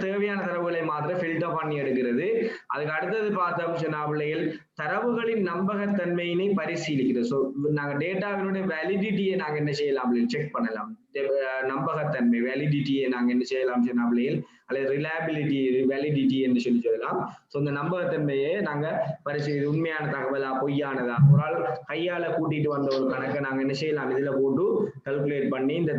தேவையான தரவுகளை மாத்திரம் ஃபில்டர் பண்ணி எடுக்கிறது. அதுக்கு அடுத்தது பார்த்தோம் சொன்னா பிள்ளைகள் தரவுகளின் நம்பகத்தன்மையினை பரிசீலிக்கிறது. ஸோ நாங்க டேட்டாவினுடைய வேலிடிட்டியை நாங்க என்ன செய்யலாம் செக் பண்ணலாம். நம்பகத்தன்மை வேலிடிட்டியை நாங்க என்ன செய்யலாம் சொன்னா பிள்ளைகள் அல்லது ரிலையபிலிட்டி வேலிடிட்டி என்று சொல்லலாம். ஸோ இந்த நம்பகத்தன்மையை நாங்க பரிசீலி உண்மையான தகவலா பொய்யானதா ஒரு ஆள் கையால கூட்டிட்டு வந்த ஒரு கணக்கை நாங்க என்ன செய்யலாம் இதுல போட்டு கால்குலேட் பண்ணி இந்த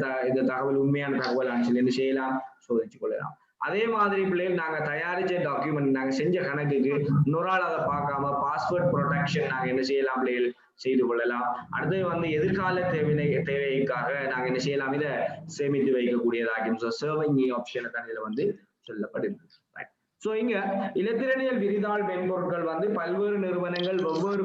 தகவல் உண்மையான தகவலான்னு சொல்லி என்ன செய்யலாம் சோதிச்சு கொள்ளலாம். அதே மாதிரி பிள்ளைகள் நாங்க தயாரிச்ச டாக்குமெண்ட் நாங்க செஞ்ச கணக்குக்கு இன்னொரு ஆள் அதை பார்க்காம பாஸ்வேர்ட் ப்ரொடெக்ஷன் நாங்க என்ன செய்யலாம் பிள்ளைகள் செய்து கொள்ளலாம். அடுத்து வந்து எதிர்கால தேவைக்காக நாங்க என்ன செய்யலாம் இதை சேமித்து வைக்கக்கூடியதாகும். சர்விங் ஆப்ஷனை தான் இதுல வந்து சொல்லப்படுது. சோ இங்க இலத்திரனியல் விரிதாள் மென்பொருட்கள் வந்து பல்வேறு நிறுவனங்கள் ஒவ்வொரு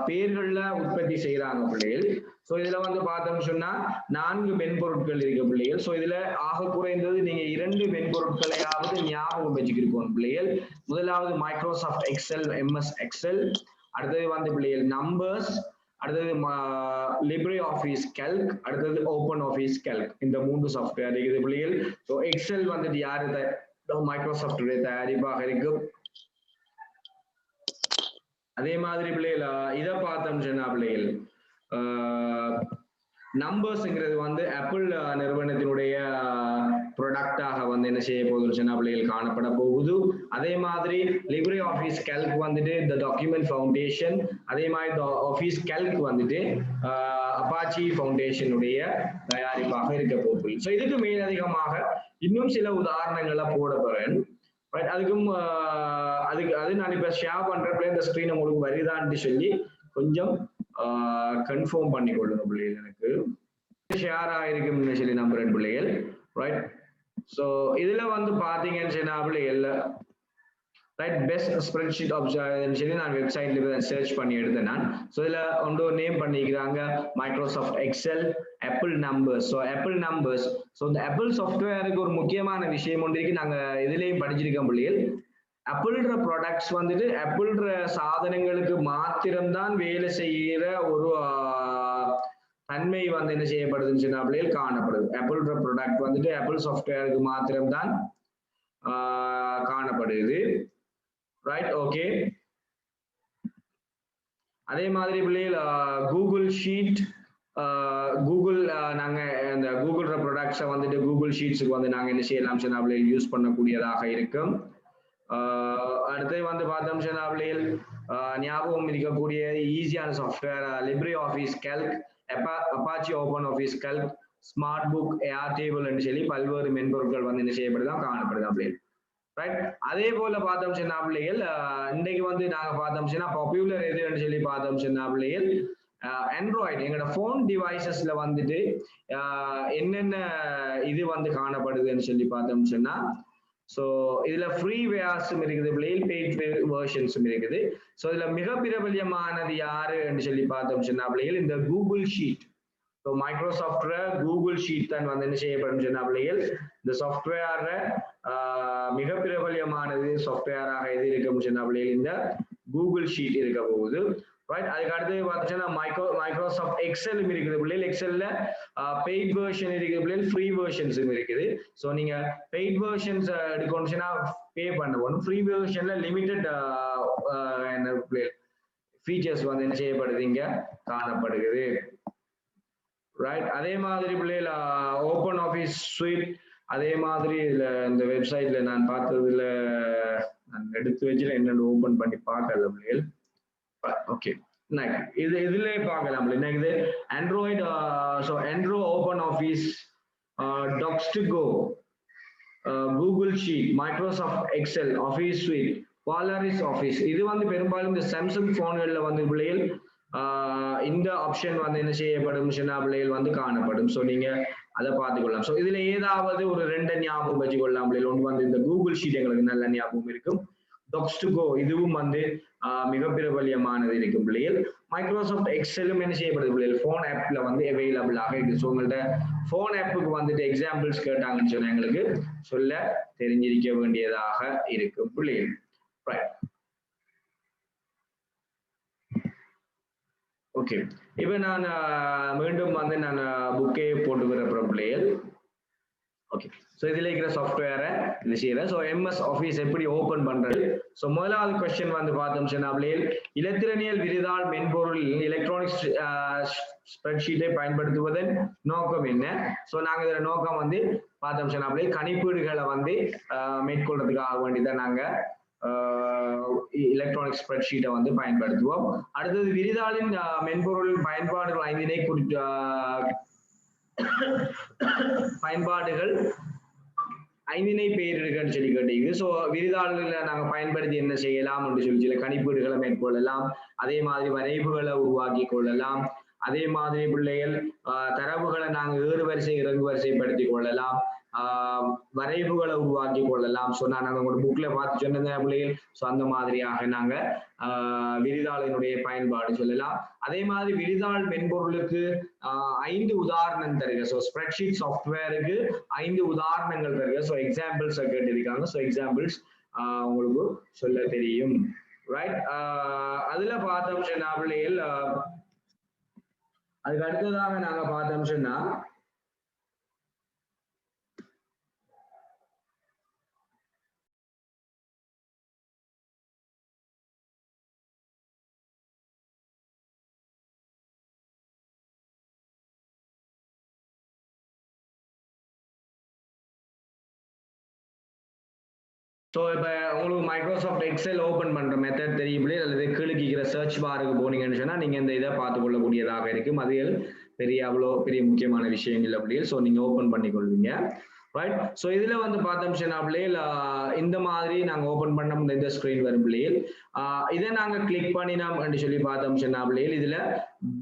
பேர்கள்ல உற்பத்தி செய்யறாங்க பிள்ளைகள். சோ இதுல வந்து பார்த்தோம்னு சொன்னா 4 மென்பொருட்கள் இருக்கு பிள்ளைகள். சோ இதுல ஆக குறைந்தது நீங்க 2 மென்பொருட்களையாவது ஞாபகம் வச்சுக்கிருக்கோம் பிள்ளைகள். முதலாவது மைக்ரோசாஃப்ட் எக்ஸல் MS எக்ஸல், அடுத்தது வந்து பிள்ளைகள் நம்பர்ஸ், அடுத்தது லிப்ரே ஆஃபீஸ் கெல்க், அடுத்தது ஓப்பன் ஆஃபீஸ் கெல்க். இந்த 3 சாஃப்ட்வேர் இருக்குது பிள்ளைகள். ஸோ எக்ஸல் வந்துட்டு யாரு மைக்ரோசாஃப்ட் தயாரிப்பாக இருக்கும். அதே மாதிரி பிள்ளைகள் இதை பார்த்தோம் சொன்னா பிள்ளைகள் நம்பர்ஸ்ங்கிறது வந்து ஆப்பிள் நிறுவனத்தினுடைய ப்ராடக்டாக வந்து என்ன செய்ய போகுதுன்னு சொன்னா பிள்ளைகள் காணப்பட போகுது. அதே மாதிரி லிப்ரே ஆஃபீஸ் கெல்க் வந்துட்டு இந்த டாக்குமெண்ட் ஃபவுண்டேஷன், அதே மாதிரி ஆஃபீஸ் கெல்க் வந்துட்டு அப்பாச்சி ஃபவுண்டேஷனுடைய தயாரிப்பாக இருக்க போகுது. ஸோ இதுக்கு மேலதிகமாக இன்னும் சில உதாரணங்களை போட போறேன். அதுக்கும் அது நான் இப்ப ஷேர் பண்றப்ப இந்த ஸ்கிரீன் உங்களுக்கு வருதான்னு சொல்லி கொஞ்சம் கன்ஃபார்ம் பண்ணி கொள்ளுங்க பிள்ளைகள். எனக்கு ஷேர் ஆயிருக்குன்னு சொல்லி நம்புறேன் பிள்ளைகள். ரைட். ஸோ இதுல வந்து பாத்தீங்கன்னு சொன்னா பிள்ளைகள் ரைட் பெஸ்ட் ஸ்ப்ரெட்ஷீட் ஆப்ஷன் சொல்லி நான் வெப்சைட்ல சர்ச் பண்ணி எடுத்தேன் நான். ஸோ இதுல ஒன்று நேம் பண்ணிக்கிறாங்க Microsoft Excel, apple numbers. So apple numbers. So இந்த ஆப்பிள் சாஃப்ட்வேருக்கு ஒரு முக்கியமான விஷயம் ஒன்று இருக்கு, நாங்க இதுலயும் படிச்சிருக்கோம் பிள்ளைகள். ஆப்பிள்ற ப்ராடக்ட்ஸ் வந்துட்டு ஆப்பிள்ற சாதனங்களுக்கு மாத்திரம்தான் வேலை செய்கிற ஒரு தன்மை வந்து என்ன செய்யப்படுதுன்னு சொன்னா பிள்ளைகள் காணப்படுது. ஆப்பிள்ற ப்ராடக்ட் வந்துட்டு ஆப்பிள் சாஃப்ட்வேருக்கு மாத்திரம்தான் காணப்படுது. ரைட். ஓகே. அதே மாதிரி பிள்ளைகள் கூகுள் ஷீட், கூகுள் நாங்க இந்த கூகுள் ப்ராடக்ட்ஸை வந்துட்டு கூகுள் ஷீட்ஸுக்கு வந்து நாங்க என்ன செய்யலாம் சொன்னா பிள்ளைகள் யூஸ் பண்ணக்கூடியதாக இருக்கும். அடுத்து வந்து பார்த்தோம் சொன்னா பிள்ளைகள் ஞாபகம் இருக்கக்கூடிய ஈஸியான software libre office calc, Apache open office calc, smart book, air table என்று சொல்லி பல்வேறு மென்பொருட்கள் வந்து என்ன செய்யப்படுதான் காணப்படுதான் பிள்ளைகள். ரைட். அதே போல பார்த்தோம் சொன்னா பிள்ளைகள் இன்னைக்கு வந்து நாங்க பார்த்தோம் சொன்னா பாப்புலர் எதுன்னு சொல்லி பார்த்தோம் சொன்னா பிள்ளைகள் ஆண்ட்ராய்டு எங்களோட போன் டிவைசஸ்ல வந்துட்டு என்னென்ன இது வந்து காணப்படுதுன்னு சொல்லி பார்த்தோம் சொன்னா ஸோ இதுல ஃப்ரீ வேர்ஸும் இருக்குது பிள்ளைகள், பெய்ட் வெர்ஷன்ஸும் இருக்குது. ஸோ இதுல மிக பிரபல்யமானது யாருன்னு சொல்லி பார்த்தோம் சொன்னா பிள்ளைகள் இந்த கூகுள் ஷீட். ஸோ மைக்ரோசாஃப்ட்ல கூகுள் ஷீட் தான் வந்து என்ன செய்யப்படும் சொன்னா பிள்ளைகள் இந்த சாஃப்ட்வேர் மிக பிரபல்யமானது சாஃப்ட்வேராக எது இருக்கும் சொன்னா பிள்ளைகள் இந்த கூகுள் ஷீட் இருக்க போகுது. ரைட். அதுக்கு அடுத்து பார்த்தீங்கன்னா மைக்ரோசாஃப்ட் எக்ஸலும் இருக்குது பிள்ளைகள். எக்ஸல்ல பெய்ட் வெர்ஷன் இருக்குது பிள்ளைகள், ஃப்ரீ வெர்ஷன்ஸும் இருக்குது. ஸோ நீங்க பெய்ட் வெர்ஷன்ஸ் எடுக்கணும்னா பே பண்ணணும். ஃப்ரீ வெர்ஷன்ல லிமிடெட் ஃபீச்சர்ஸ் வந்து என்ன செய்யப்படுது இங்க காணப்படுகிறது. ரைட். அதே மாதிரி பிள்ளைகள் ஓப்பன் ஆஃபீஸ் ஸ்வீட், அதே மாதிரி இதுல இந்த வெப்சைட்ல நான் பார்த்ததுல நான் எடுத்து வச்சு என்னென்ன ஓபன் பண்ணி பார்க்கல பிள்ளைகள். ஓகே. இதுல பார்க்கலாம் இது Android. So andro open office, docs to go, Google sheet, Microsoft Excel, office suite, Polaris office. இது வந்து பெரும்பாலும் இந்த சாம்சங் போன்கள்ல வந்து பிள்ளைகள் இந்த ஆப்ஷன் வந்து என்ன செய்யப்படும் சொன்னா பிள்ளைகள் வந்து காணப்படும். ஸோ நீங்க அதை பார்த்துக்கொள்ளலாம். ஸோ இதுல ஏதாவது ஒரு 2 ஞாபகம் வச்சுக்கொள்ளலாம் பிள்ளைகள். ஒன்று வந்து இந்த கூகுள் ஷீட் எங்களுக்கு நல்ல ஞாபகம் இருக்கும். டாக்ஸ் டு கோ இதுவும் வந்து மிக பிரபல்யமானது இருக்கும் பிள்ளைகள். மைக்ரோசாஃப்ட் எக்ஸலும் என்ன செய்யப்படுது பிள்ளைகள் போன் ஆப்ல வந்து அவைலபிளாக இருக்கு. ஸோ உங்கள்ட்ட போன் ஆப்புக்கு வந்துட்டு எக்ஸாம்பிள்ஸ் கேட்டாங்கன்னு சொன்னா எங்களுக்கு சொல்ல தெரிஞ்சிருக்க வேண்டியதாக இருக்கும் பிள்ளைகள். ரைட். ஓகே. இப்ப நான் மீண்டும் வந்து நான் புக்கே போட்டு வரப்போறேன் பிள்ளைகள். ஓகே ஸோ இதில் இருக்கிற சாஃப்ட்வேரை இது செய்யறேன். ஸோ MS ஆஃபீஸ் எப்படி ஓப்பன் பண்றது? ஸோ முதலாவது கொஸ்டின் வந்து பார்த்தோம் சொன்னாலே இலத்திரனியல் விரிதாள் மென்பொருள் எலக்ட்ரானிக்ஸ் ஸ்ப்ரெட்ஷீட்டை பயன்படுத்துவதன் நோக்கம் என்ன? ஸோ நாங்கள் இதில் நோக்கம் வந்து பார்த்தோம் சொன்னாலே கணிப்பீடுகளை வந்து மேற்கொள்றதுக்காக வேண்டிதான் நாங்கள் எலக்ட்ரானிக் ஸ்ப்ரெட்ஷீட்டை வந்து பயன்படுத்துவோம். அடுத்தது விரிதாளின் மென்பொருள் பயன்பாடுகள் 5 குறித்து பயன்பாடுகள் 5 பேர் இருக்குன்னு சொல்லி கேட்டீங்க. ஸோ விரிதாள்களை நாங்கள் பயன்படுத்தி என்ன செய்யலாம் என்று சொல்லி சில கணிப்பீடுகளை மேற்கொள்ளலாம். அதே மாதிரி வரைவுகளை உருவாக்கி கொள்ளலாம். அதே மாதிரி பிள்ளைகள் தரவுகளை நாங்கள் ஏறு வரிசை இறங்கு வரிசைப்படுத்திக் கொள்ளலாம். வரைவுகளை உருவாக்கி கொள்ளலாம். ஸோ நான் உங்களோட புக்ல பார்த்து சொன்னேன் பிள்ளைகள். ஸோ அந்த மாதிரியாக நாங்க விரிதாளினுடைய பயன்பாடு சொல்லலாம். அதே மாதிரி விரிதாள் மென்பொருளுக்கு 5 உதாரணம் தருக. ஸோ ஸ்ப்ரெட்ஷீட் சாஃப்ட்வேருக்கு 5 உதாரணங்கள் தருக. ஸோ எக்ஸாம்பிள்ஸ் கேட்டிருக்காங்க. ஸோ எக்ஸாம்பிள்ஸ் உங்களுக்கு சொல்ல தெரியும், ரைட்? அதுல பார்த்தோம் சொன்னா பிள்ளைகள் அதுக்கு அடுத்ததாக நாங்க பார்த்தோம் சொன்னா ஸோ இப்போ உங்களுக்கு மைக்ரோசாஃப்ட் எக்ஸல் ஓப்பன் பண்ணுற மெத்தட் தெரியுங்களே, அல்லது கீழே சர்ச் பாருக்கு போனீங்கன்னு சொன்னால் நீங்கள் இந்த இதை பார்த்து கொள்ளக்கூடியதாக இருக்கும். அது அவ்வளோ பெரிய முக்கியமான விஷயம் இல்லை அப்படியே. ஸோ நீங்கள் ஓப்பன் பண்ணி கொள்வீங்க, ரைட்? ஸோ இதில் வந்து பார்த்தோம் சொன்னா பிள்ளைகள் இந்த மாதிரி நாங்கள் ஓப்பன் பண்ண இந்த ஸ்க்ரீன் வரும் பிள்ளைகள். இதை நாங்கள் கிளிக் பண்ணினோம் என்று சொல்லி பார்த்தோம் சொன்னா பிள்ளைகள் இதில்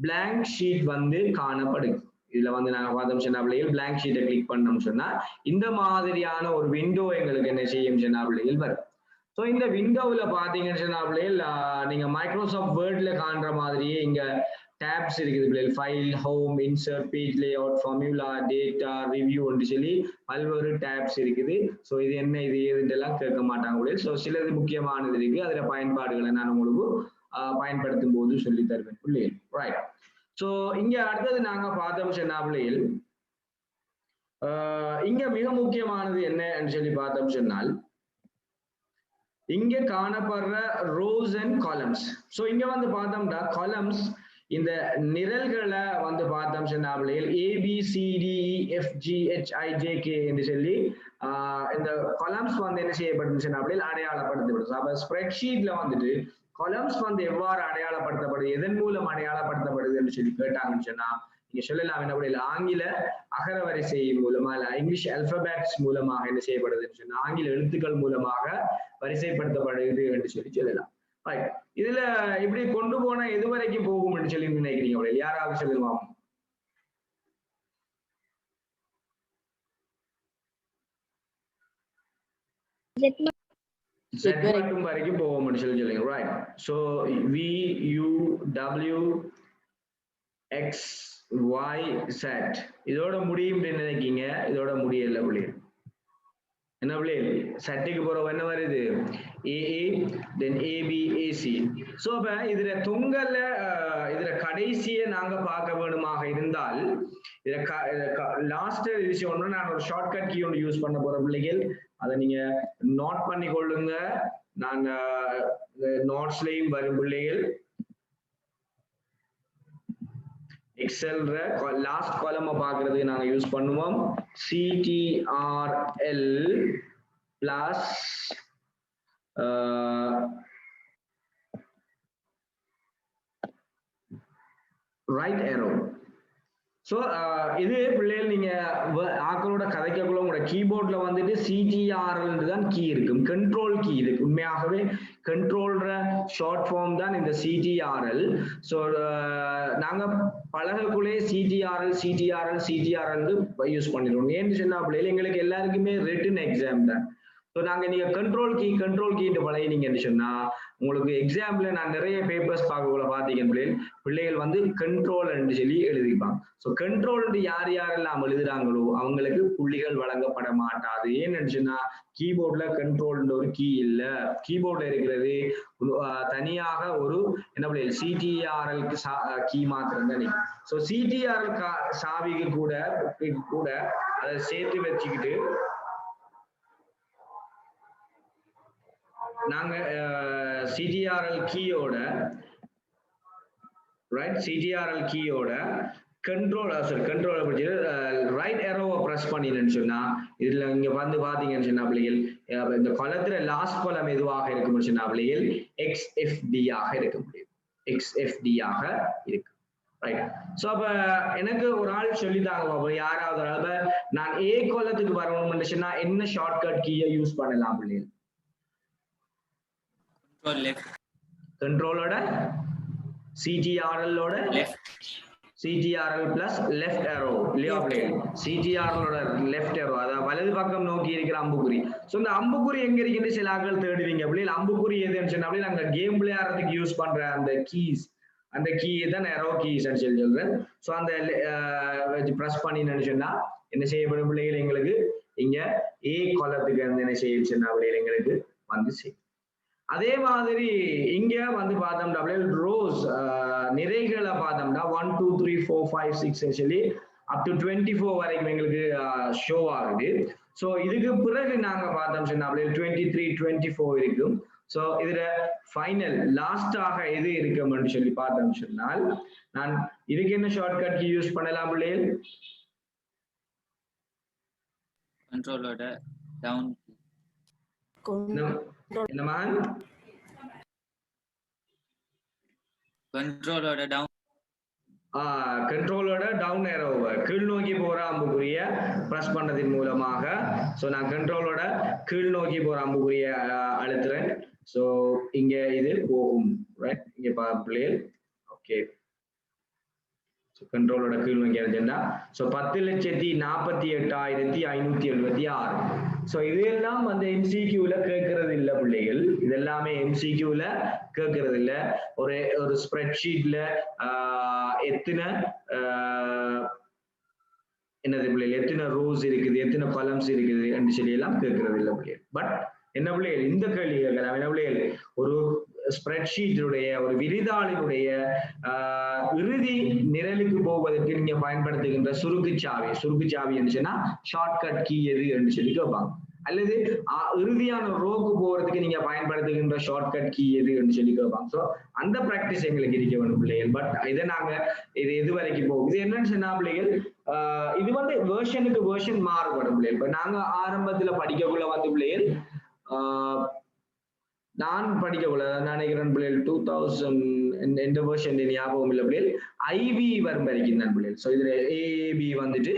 பிளாங்க் ஷீட் வந்து காணப்படுது. இதுல வந்து நாங்க பார்த்தோம் சொன்னா பிள்ளைகள் பிளாங்க் ஷீட்டை கிளிக் பண்ணோம்னு சொன்னா இந்த மாதிரியான ஒரு விண்டோ எங்களுக்கு என்ன செய்யும் சொன்னா பிள்ளைகள் வரும். ஸோ இந்த விண்டோவில் பார்த்தீங்கன்னு சொன்னா பிள்ளைகள் நீங்க மைக்ரோசாஃப்ட் வேர்ட்ல காண்ற மாதிரியே இங்க டேப்ஸ் இருக்குது பிள்ளைகள். File, home, insert, page layout, formula, data, review என்று சொல்லி பல்வேறு டேப்ஸ் இருக்குது. ஸோ இது என்ன இது ஏதுன்றெல்லாம் கேட்க மாட்டாங்க பிள்ளைகள். ஸோ சிலது முக்கியமானது இருக்கு, அதுல பயன்பாடுகளை நான் உங்களுக்கு பயன்படுத்தும் போது சொல்லி தருவேன் பிள்ளைகள், ரைட்? சோ இங்க அடுத்தது நாங்க பார்த்தோம் சொன்னா பிள்ளைகள் இங்க மிக முக்கியமானது என்ன சொல்லி பார்த்தோம் சொன்னால் இங்க காணப்படுற ரோஸ் அண்ட் காலம்ஸ். சோ இங்க வந்து பார்த்தோம்னா காலம்ஸ் இந்த நிரல்களை வந்து பார்த்தோம் சொன்னா பிள்ளைகள் ABCDEFGHIJK என்று சொல்லி இந்த காலம்ஸ் வந்து என்ன செய்யப்படும் சொன்னா பிள்ளைகள் அடையாளப்படுத்தப்படும். அப்ப ஸ்ப்ரெட்ஷீட்ல வந்துட்டு காலம்ஸ் வந்து எவ்வாறு அடையாளப்படுத்தப்படுது, எதன் மூலம் அடையாளப்படுத்தப்படுதுன்னு சொல்லி கேட்டாங்கன்னு சொன்னா நீங்க சொல்லலாம் என்ன ஆங்கில அகர வரிசை மூலமா இல்ல இங்கிலீஷ் அல்பபெட்ஸ் மூலமாக என்ன செய்யப்படுதுன்னு சொன்னா ஆங்கில எழுத்துக்கள் மூலமாக வரிசைப்படுத்தப்படுது என்று சொல்லலாம், ரைட்? இதுல இப்படி கொண்டு போனா எது வரைக்கும் போகும்னு சொல்லி நினைக்கிறீங்க அவளை யாராவது சொல்லுவாங்க? Z மட்டும் வரைக்கும் போகும்னு சொல்லுங்க, ரைட்? சோ VUWXYZ இதோட முடியும் நினைக்கீங்க, இதோட முடியல பிள்ளை. என்ன பிள்ளை சட்டுக்கு போறோம் என்ன வருது AA then AB AC. So அப்ப இதுல தொங்கல்ல இதுல கடைசியை நாங்க பார்க்க வேணுமாக இருந்தால் இதுல லாஸ்ட் விஷயம் ஒன்று நான் ஒரு ஷார்ட்கட் கீ ஒன்று யூஸ் பண்ண போற பிள்ளைகள், அதை நீங்க நோட் பண்ணி கொள்ளுங்க. நான் நோட்ஸ்லயும் வரும் பிள்ளைகள் எக்ஸல்ற லாஸ்ட் காலமை பார்க்கறதுக்கு நாங்க யூஸ் பண்ணுவோம் CTRL plus right aero. So இது பிள்ளைகள் நீங்க ஆக்களோட கதைக்கக்குள்ள உங்களோட கீபோர்ட்ல வந்துட்டு CTRL தான் கீ இருக்கும், கண்ட்ரோல் கீ இருக்கு. உண்மையாகவே கண்ட்ரோல்ற ஷார்ட் ஃபார்ம் தான் இந்த CTRL. ஸோ நாங்க பழகக்குள்ளே CTRL யூஸ் பண்ணிடுவோம். ஏன்னு சொன்னா பிள்ளைகள் எங்களுக்கு எல்லாருக்குமே ரிட்டன் எக்ஸாம் தான். ஸோ நாங்க நீங்க கண்ட்ரோல் கீ பழகினீங்கன்னு சொன்னா உங்களுக்கு எக்ஸாம்பிள் நான் நிறைய பேப்பர்ஸ் பார்க்கக்குள்ள பாத்தீங்க பிள்ளைகள் வந்து கண்ட்ரோல் சொல்லி எழுதிப்பாங்க. ஸோ கண்ட்ரோல் யார் யாரெல்லாம் எழுதுறாங்களோ அவங்களுக்கு புள்ளிகள் வழங்கப்பட மாட்டாது. ஏன்னு சொன்னா கீபோர்ட்ல கண்ட்ரோல் ஒரு கீ இல்ல, கீபோர்ட்ல இருக்கிறது தனியாக ஒரு என்ன பிள்ளைகள் CTRL கீ மாத்திரம் தான். ஸோ CTRL சாவிக்கு கூட அதை சேர்த்து வச்சுக்கிட்டு நாங்க CTRL கீயோட ரைட் CTRL கீயோட கண்ட்ரோல் ரைட் ஏரோவை பிரஸ் பண்ணினேன்னு சொன்னா இதுல இங்க வந்து பாத்தீங்கன்னு சொன்னா பிள்ளைகள் இந்த கொலத்துல லாஸ்ட் கொலம் எதுவாக இருக்கும் சொன்னா பிள்ளைகள் XFD ஆக இருக்க முடியும் XFD ஆக இருக்கு ரைட் சோ அப்ப எனக்கு ஒரு ஆள் சொல்லித்தாங்க பாப்போம் யாராவது அளவு நான் A கொலத்துக்கு வரணும்னு சொன்னா என்ன ஷார்ட்கட் கீயை யூஸ் பண்ணலாம் பிள்ளைகள் கண்ட்ரோலோட CTRL ஓட CTRL plus left arrow இல்லையா பிள்ளைகள் CTRL ஓட left arrow அதாவது வலது பக்கம் நோக்கி இருக்கிற அம்புக்குறி சோ இந்த அம்புக்குறி எங்க இருக்குன்னு சில ஆட்கள் தேடுவீங்க பிள்ளைகள் அம்புக்குறி எதுன்னு சொன்னா பிள்ளைகள் அங்க கேம் விளையாடுறதுக்கு யூஸ் பண்ற அந்த கீஸ் அந்த கீ தான் arrow keys ன்னு சொல்றேன் சோ அந்த பிரஸ் பண்ணினேன்னு சொன்னா என்ன செய்யப்படும் பிள்ளைகள் எங்களுக்கு இங்க A கொலத்துக்கு என்ன செய்யும் சொன்னா பிள்ளைகள் எங்களுக்கு வந்து செய்யும் அதே மாதிரி இங்க வந்து பார்த்தோம்னா ரோஸ் நிறைகளை பார்த்தோம்னா 1 2 3 4 5 6 சொல்லி அப் டு 24 வரைக்கும் எங்களுக்கு ஷோ ஆகுது சோ இதுக்கு பிறகு நாங்க பார்த்தோம் சொன்னா 23 24 இருக்கும் சோ இதுல ஃபைனல் லாஸ்டாக எது இருக்கும்னு சொல்லி பார்த்தோம் சொன்னால் நான் இதுக்கு என்ன ஷார்ட்கட் கீ யூஸ் பண்ணலாம் பிள்ளைகள் கண்ட்ரோலோட டவுன் என்னமா கண்ட்ரோலோட டவுன் கண்ட்ரோலோட டவுன் ஏரோவை கீழ் நோக்கி போற அம்புக்குரிய பிரஸ் பண்ணதின் மூலமாக சோ நான் கண்ட்ரோலோட கீழ் நோக்கி போற அம்புக்குரிய அழுத்துறேன் சோ இங்க இது போகும் ரைட் இங்க பிள்ளைகள் ஓகே கண்ட்ரோலோட கீழ் நோக்கி அழுத்தா சோ 10,48,576 சோ இதெல்லாம் வந்து MCQல கேட்கறது இல்ல பிள்ளைகள் இதெல்லாமே MCQல கேட்கறது இல்ல ஒரு ஸ்ப்ரெட்ஷீட்ல எத்தனை என்னது பிள்ளைகள் எத்தனை ரோஸ் இருக்குது எத்தனை காலம்ஸ் இருக்குது என்று சொல்லி எல்லாம் கேட்கறது இல்ல பிள்ளைகள் பட் என்ன பிள்ளைகள் இந்த கேள்வி கேட்கலாம் என்ன பிள்ளைகள் ஒரு ஸ்ப்ரெட்ஷீட்டுடைய ஒரு விரிதாளினுடைய இறுதி நிரலுக்கு போவதற்கு நீங்க பயன்படுத்துகின்ற சுருக்கு சாவி என்று சொன்னா ஷார்ட்கட் கீ எது என்று சொல்லி கேட்பாங்க அல்லது இறுதியான ரோக்கு போறதுக்கு நீங்க பயன்படுத்துகின்ற ஷார்ட்கட் கீ எது என்று சொல்லி கேட்பாங்க சோ அந்த பிராக்டிஸ் எங்களுக்கு இருக்க வேணும் பிள்ளைகள் பட் இதை நாங்க இது எது வரைக்கும் போகும் இது என்னன்னு சொன்னா பிள்ளைகள் இது வந்து வேர்ஷனுக்கு வேர்ஷன் மாறுபடும் பிள்ளைகள் இப்ப நாங்க ஆரம்பத்துல படிக்கக்குள்ள வந்து பிள்ளைகள் நான் படிக்கக்குள்ள நினைக்கிறேன் பிள்ளைகள் 2000 எந்த வேர்ஷன் ஞாபகம் இல்லை பிள்ளைகள் IV வரும் வரைக்கும் தான் பிள்ளைகள் சோ இதுல AB வந்துட்டு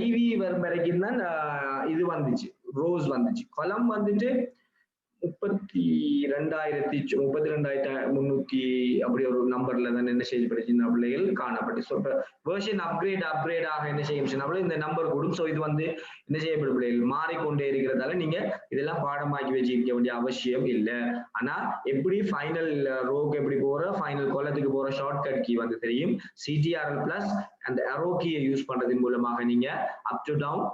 IV வரும் வரைக்கும் தான் இது வந்துச்சு ரோஸ் வந்துச்சு கொலம் வந்துட்டு 32,300 அப்படி ஒரு நம்பர்ல தான் என்ன செய்து படிச்சிருந்த பிள்ளைகள் காணப்பட்டு ஸோ வேர்ஷன் அப்கிரேட் ஆக என்ன செய்யும் இந்த நம்பர் கூடும் ஸோ இது வந்து என்ன செய்யப்படும் பிள்ளைகள் மாறிக்கொண்டே இருக்கிறதால நீங்க இதெல்லாம் பாடமாக்கி வச்சிருக்க வேண்டிய அவசியம் இல்லை ஆனா எப்படி ஃபைனல் ரோக்கு எப்படி போற ஃபைனல் கோலத்துக்கு போற ஷார்ட்கட் கீ வந்து தெரியும் CTRL+ அந்த arrow கீயை யூஸ் பண்றதன் மூலமாக நீங்க அப் டு டவுன்